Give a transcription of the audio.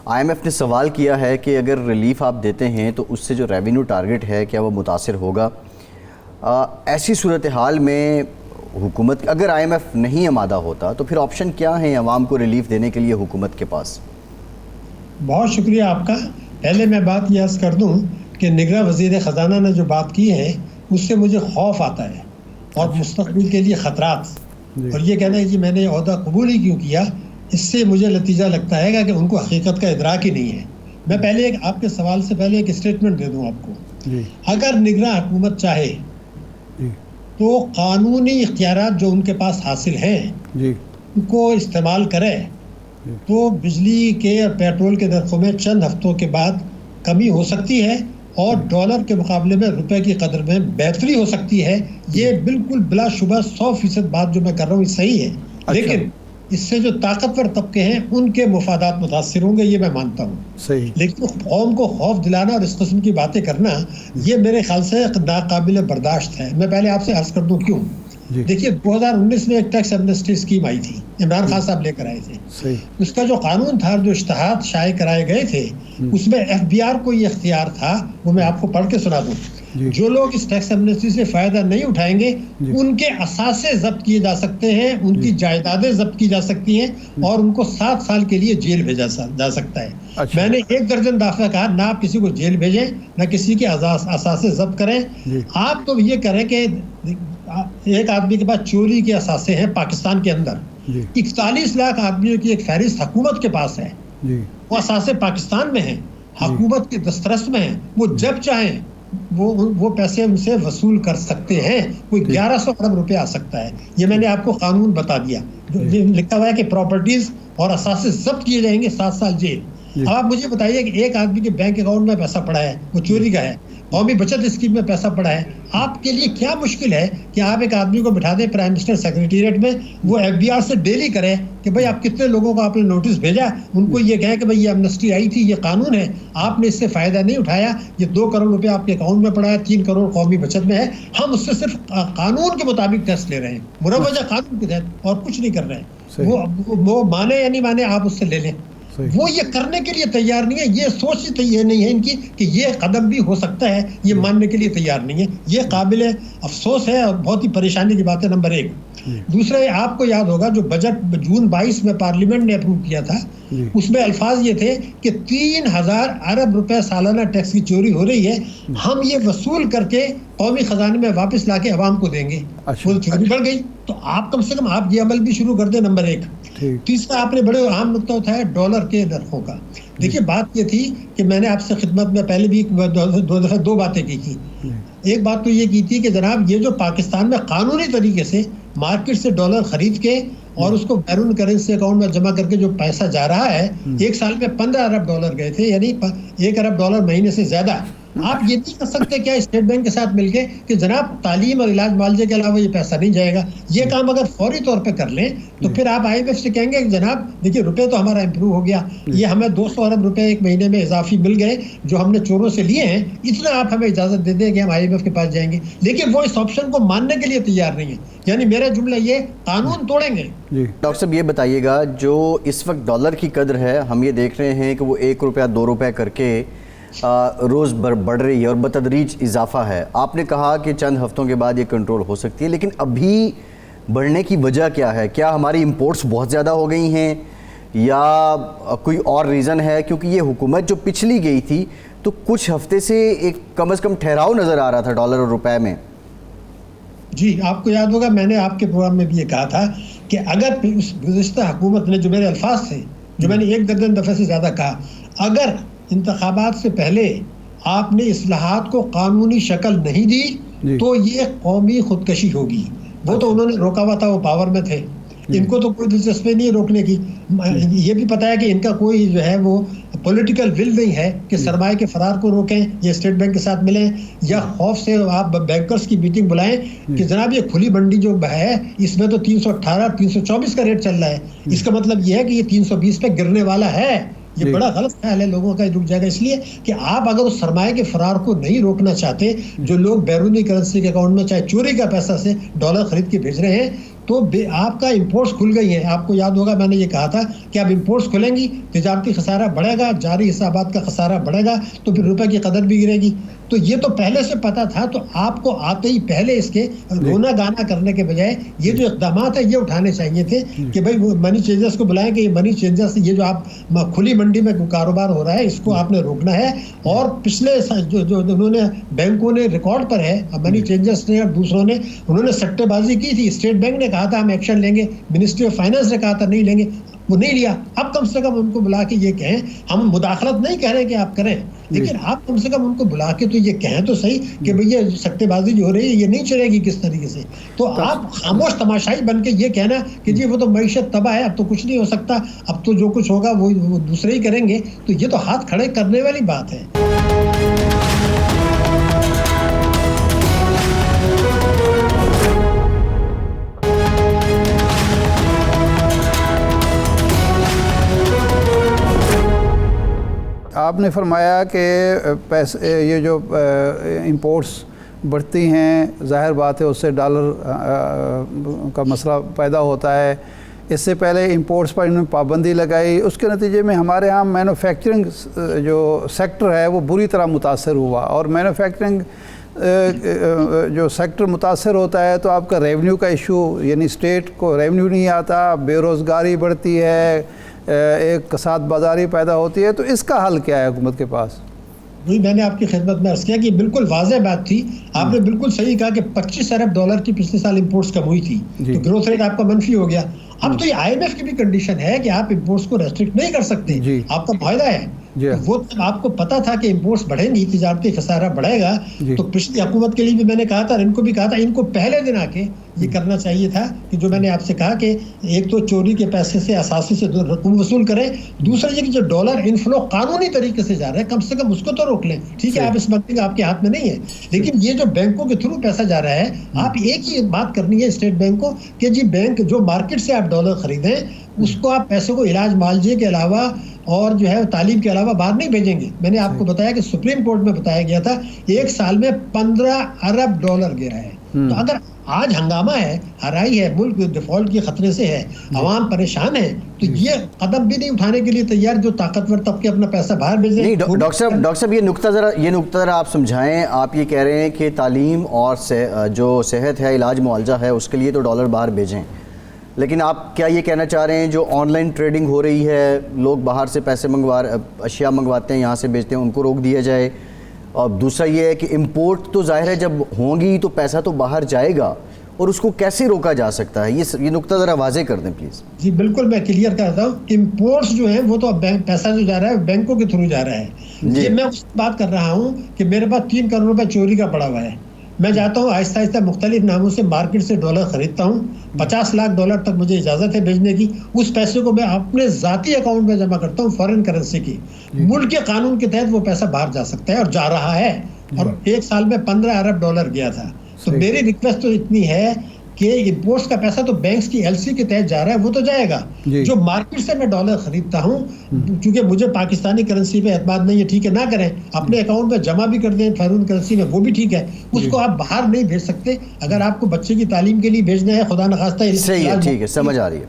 IMF ने सवाल किया है कि अगर रिलीफ आप देते हैं तो उससे जो रेवेन्यू टारगेट है क्या वो मुतासिर होगा। ऐसी सूरत हाल में हुकूमत, अगर आईएमएफ नहीं आमादा होता तो फिर ऑप्शन क्या है अवाम को रिलीफ देने के लिए हुकूमत के पास? बहुत शुक्रिया आपका। पहले मैं बात ये अर्ज़ कर दूं कि निगरान वज़ीर ख़जाना ने जो बात की है उससे मुझे खौफ आता है और मुस्तक़बिल के लिए ख़तरात, और ये कहना है कि मैंने ओहदा कबूल ही क्यों किया, इससे मुझे नतीजा लगता है कि उनको हकीकत का इदराक ही नहीं है। मैं पहले एक आपके सवाल से पहले एक स्टेटमेंट दे दूं आपको। अगर निगरान हुकूमत चाहे तो कानूनी इख्तियारात जो उनके पास हासिल हैं उनको इस्तेमाल करे तो बिजली के और पेट्रोल के नरखों में चंद हफ्तों के बाद कमी हो सकती है और डॉलर के मुकाबले में रुपए की कदर में बेहतरी हो सकती है। ये बिल्कुल बिलाशुबा 100% बात जो मैं कर रहा हूँ सही है। लेकिन इससे जो ताकतवर तबके हैं उनके मुफादात मुतासिर होंगे, ये मैं मानता हूँ सही। लेकिन कौम को खौफ दिलाना और इस किस्म की बातें करना ये मेरे ख्याल से नाकाबिल बर्दाश्त है। मैं पहले आपसे अर्ज कर दूँ क्यों। देखिए 2019 में एक टैक्स एमनेस्टी स्कीम आई थी, इमरान खान साहब लेकर आए थे। उसका जो कानून था, जो इश्तहार शाये कराए गए थे, उसमें एफबीआर को ये इख्तियार था, वो मैं आपको पढ़ के सुना दूं। जो लोग इस टैक्स एमनेस्टी से फायदा नहीं उठाएंगे उनके असासे जब्त किए जा सकते हैं, उनकी जायदादें जब्त की जा सकती हैं और उनको 7 साल के लिए जेल भेजा जा सकता है। मैंने 1 दर्जन दफा कहा ना आप किसी को जेल भेजें, ना किसी के असासे जब्त करें। आप तो ये करें कि एक आदमी के पास चोरी के असासे हैं पाकिस्तान के अंदर, 41 लाख आदमियों की एक फहरिस्त हुकूमत के पास है, वो असासे पाकिस्तान में है, हुकूमत के दस्तरस में है। वो जब चाहें वो पैसे उनसे वसूल कर सकते हैं। कोई 1100 अरब रुपए आ सकता है। ये मैंने आपको कानून बता दिया। लिखा हुआ है कि प्रॉपर्टीज और असासे जब्त किए जाएंगे, 7 साल जेल। अब आप मुझे बताइए कि एक आदमी के बैंक अकाउंट में पैसा पड़ा है, वो चोरी का है, कौमी बचत स्कीम में पैसा पड़ा है, आपके लिए क्या मुश्किल है कि आप एक आदमी को बिठा दें प्राइम मिनिस्टर सेक्रेटेरिएट में, वो एफबीआर से डेली करें कि भाई आप कितने लोगों को आपने नोटिस भेजा, उनको ये कहें कि भाई ये एमनेस्टी आई थी, ये कानून है, आपने इससे फ़ायदा नहीं उठाया, ये 2 करोड़ रुपए आपके अकाउंट में पड़ा है, 3 करोड़ कौमी बचत में है, हम उससे सिर्फ कानून के मुताबिक टैक्स ले रहे हैं, मुरवजा कानून के तहत, और कुछ नहीं कर रहे हैं। वो माने या नहीं माने आप उससे ले लें, वो ये करने के लिए तैयार नहीं है। ये सोच ही तैयार नहीं है इनकी कि ये कदम भी हो सकता है, ये मानने के लिए तैयार नहीं है। ये काबिल अफसोस है और बहुत ही परेशानी की बात है, नंबर 1। दूसरा, आपको याद होगा जो बजट जून 22 में पार्लियामेंट ने अप्रूव किया था, उसमें अल्फाज ये थे कि 3000 अरब रुपए सालाना टैक्स की चोरी हो रही है, हम ये वसूल करके कौमी खजाने में वापस लाके अवाम को देंगे। वो चोरी बढ़ गई, तो आप कम से कम आप ये अमल भी शुरू कर दें, नंबर 1। तीसरा, आपने बड़े अहम नुकता उठाया डॉलर के नरखों का। देखिए बात ये थी कि मैंने आपसे खिदमत में पहले भी 2 बातें की थी। एक बात तो ये की थी कि जनाब ये जो पाकिस्तान में कानूनी तरीके से मार्केट से डॉलर खरीद के और उसको बैरून करेंसी अकाउंट में जमा करके जो पैसा जा रहा है, 1 साल में 15 अरब डॉलर गए थे, यानी 1 अरब डॉलर महीने से ज्यादा। आप ये नहीं कर सकते क्या स्टेट बैंक के साथ मिलके कि जनाब तालीम और इलाज मुआवजे के अलावा ये पैसा नहीं जाएगा। ये काम अगर फौरी तौर पे कर लें तो फिर आप आईएमएफ से कहेंगे कि जनाब देखिए रुपए तो हमारा इंप्रूव हो गया, ये हमें 200 अरब रुपए एक महीने में इजाफी मिल गए जो हमने चोरों से लिए हैं, इतना आप हमें इजाजत दे दें कि हम आईएमएफ के पास जाएंगे। लेकिन वो इस ऑप्शन को मानने के लिए तैयार नहीं है। यानी मेरा जुमला ये, कानून तोड़ेंगे। डॉक्टर साहब ये बताइएगा, जो इस वक्त डॉलर की कदर है, हम ये देख रहे हैं कि वो 1 रुपया 2 रुपये करके रोज़ बढ़ रही है और बतदरीज इजाफा है। आपने कहा कि चंद हफ्तों के बाद ये कंट्रोल हो सकती है, लेकिन अभी बढ़ने की वजह क्या है? क्या हमारी इंपोर्ट्स बहुत ज़्यादा हो गई हैं या कोई और रीज़न है? क्योंकि ये हुकूमत जो पिछली गई थी तो कुछ हफ्ते से एक कम से कम ठहराव नज़र आ रहा था डॉलर और रुपए में। जी, आपको याद होगा मैंने आपके प्रोग्राम में भी ये कहा था कि अगर उस गुज़िश्ता हुकूमत ने, जो मेरे अल्फाज थे, जो मैंने 1 दर्जन दफ़े से ज़्यादा कहा, अगर इंतखाबात से पहले आपने इस्लाहात को कानूनी शक्ल नहीं दी तो ये कौमी खुदकशी होगी। वो तो उन्होंने रोका हुआ था, वो पावर में थे, इनको तो कोई दिलचस्पी नहीं है रोकने की। ये भी पता है कि इनका कोई जो है वो पॉलिटिकल विल नहीं है कि सरमाए के फरार को रोकें, ये स्टेट बैंक के साथ मिलें, या खौफ से आप बैंकर्स की मीटिंग बुलाएं कि जनाब ये खुली मंडी जो है इसमें तो 318 324 का रेट चल रहा है, इसका मतलब ये है कि ये 320 पे गिरने वाला है। ये बड़ा गलत ख्याल है लोगों का, रुक जाएगा। इसलिए कि आप अगर उस सरमाए के फरार को नहीं रोकना चाहते, जो लोग बैरूनी करेंसी के अकाउंट में चाहे चोरी का पैसा से डॉलर खरीद के भेज रहे हैं, तो आपका इंपोर्ट्स खुल गई हैं। आपको याद होगा मैंने ये कहा था कि अब इंपोर्ट्स खुलेंगी, तिजारती खसारा बढ़ेगा, जारी हिसाबात का खसारा बढ़ेगा, तो फिर रुपए की कदर भी गिरेगी। तो ये तो पहले से पता था, तो आपको आते ही पहले इसके रोना गाना करने के बजाय ये जो इक़दाम है ये उठाने चाहिए थे कि भाई मनी चेंजर्स को बुलाएं कि ये मनी चेंजर्स, ये जो आप खुली मंडी में कारोबार हो रहा है इसको आपने रोकना है। और पिछले जो उन्होंने बैंकों ने रिकॉर्ड पर है, मनी चेंजर्स ने और दूसरों ने, उन्होंने सट्टेबाजी की थी। स्टेट बैंक ने कहा था हम एक्शन लेंगे, मिनिस्ट्री ऑफ फाइनेंस ने कहा था नहीं लेंगे, वो नहीं लिया। अब कम से कम उनको बुला के ये कहें, हम मुदाखलत नहीं कह रहे कि आप करें, लेकिन आप कम से कम उनको बुला के तो ये कहें तो सही कि भैया सट्टेबाजी जो हो रही है ये नहीं चलेगी किस तरीके से। तो आप खामोश तमाशाई बन के ये कहना कि जी वो तो मईशत तबाह है, अब तो कुछ नहीं हो सकता, अब तो जो कुछ होगा वो दूसरे ही करेंगे, तो ये तो हाथ खड़े करने वाली बात है। आपने फरमाया कि पैसे ये जो इंपोर्ट्स बढ़ती हैं, ज़ाहिर बात है उससे डॉलर का मसला पैदा होता है। इससे पहले इंपोर्ट्स पर इन्होंने पाबंदी लगाई, उसके नतीजे में हमारे यहाँ मैन्युफैक्चरिंग जो सेक्टर है वो बुरी तरह मुतासर हुआ। और मैन्युफैक्चरिंग जो सेक्टर मुतासर होता है तो आपका रेवेन्यू का इशू, यानी स्टेट को रेवेन्यू नहीं आता, बेरोज़गारी बढ़ती है, एक कसाद बाजारी पैदा होती है। तो इसका हल क्या है हुकूमत के पास? वही मैंने आपकी खिदमत में अर्ज़ किया कि बिल्कुल वाज़ेह बात थी। आपने बिल्कुल सही कहा कि 25 अरब डॉलर की पिछले साल इंपोर्ट्स कम हुई थी, तो ग्रोथ रेट आपका मनफी हो गया। अब तो ये IMF की भी कंडीशन है कि आप इंपोर्ट्स को रेस्ट्रिक्ट नहीं कर सकते, आपका फायदा है। तो वो तब आपको पता था कि इंपोर्ट्स बढ़ेंगी, तिजारती खसारा बढ़ेगा, तो पिछली हुकूमत के लिए भी मैंने कहा था, इनको भी कहा था, इनको पहले दिन आके ये करना चाहिए था कि जो मैंने आपसे कहा कि एक तो चोरी के पैसे से, असासी से रकम वसूल करें, दूसरा ये कि जो डॉलर इनफ्लो कानूनी तरीके से जा रहा है कम से कम उसको तो रोक लें। ठीक है, आप इस वक्त आपके हाथ में नहीं है, लेकिन ये जो बैंकों के थ्रू पैसा जा रहा है, आप एक ही बात करनी है स्टेट बैंक को कि जी बैंक जो मार्केट से आप डॉलर खरीदें उसको आप पैसे को इलाज मुआवजे के अलावा और जो है तालीम के अलावा बाहर नहीं भेजेंगे। मैंने आपको बताया कि सुप्रीम कोर्ट में बताया गया था एक साल में 15 अरब डॉलर गिरा है। तो अगर आज हंगामा है, हराई है, मुल्क डिफॉल्ट के खतरे से है, आवाम परेशान है, तो ये कदम भी नहीं उठाने के लिए तैयार जो ताकतवर तबके अपना पैसा बाहर भेज रहे हैं। डॉक्टर साहब ये नुक्ता ज़रा आप समझाएं। आप ये कह रहे हैं कि तालीम और जो सेहत है, इलाज मुआवजा है, उसके लिए तो डॉलर बाहर भेजें, लेकिन आप क्या ये कहना चाह रहे हैं जो ऑनलाइन ट्रेडिंग हो रही है, लोग बाहर से पैसे अशिया मंगवाते हैं, यहाँ से बेचते हैं, उनको रोक दिया जाए? और दूसरा ये है कि इंपोर्ट तो जाहिर है जब होंगी तो पैसा तो बाहर जाएगा, और उसको कैसे रोका जा सकता है? ये नुक्ता ज़रा वाज़े कर दें प्लीज़। जी बिल्कुल, मैं क्लियर करता हूँ। इंपोर्ट्स जो है वो तो पैसा जो जा रहा है बैंकों के थ्रू जा रहा है। ये मैं उस बात कर रहा हूँ कि मेरे पास 3 करोड़ रुपए चोरी का पड़ा हुआ है, मैं जाता हूँ आहिस्ता आहिस्ता मुख्तलिफ नामों से मार्केट से डॉलर खरीदता हूँ, 50 लाख डॉलर तक मुझे इजाज़त है भेजने की। उस पैसे को मैं अपने ज़ाती अकाउंट में जमा करता हूँ फॉरेन करेंसी की। मुल्क के कानून के तहत वो पैसा बाहर जा सकता है और जा रहा है, और एक साल में 15 अरब डॉलर गया था। तो मेरी रिक्वेस्ट तो इतनी है कि इंपोर्ट्स का पैसा तो बैंक्स की LC के तहत जा रहा है, वो तो जाएगा। जो मार्केट से मैं डॉलर खरीदता हूँ, क्योंकि मुझे पाकिस्तानी करेंसी पे एतमाद नहीं है, ठीक है, ना करें, अपने अकाउंट में जमा भी कर दें फॉरेन करेंसी में, वो भी ठीक है। उसको आप बाहर नहीं भेज सकते। अगर आपको बच्चे की तालीम के लिए भेजना है, खुदा न खास्ता, सही है, ठीक है, समझ आ रही है।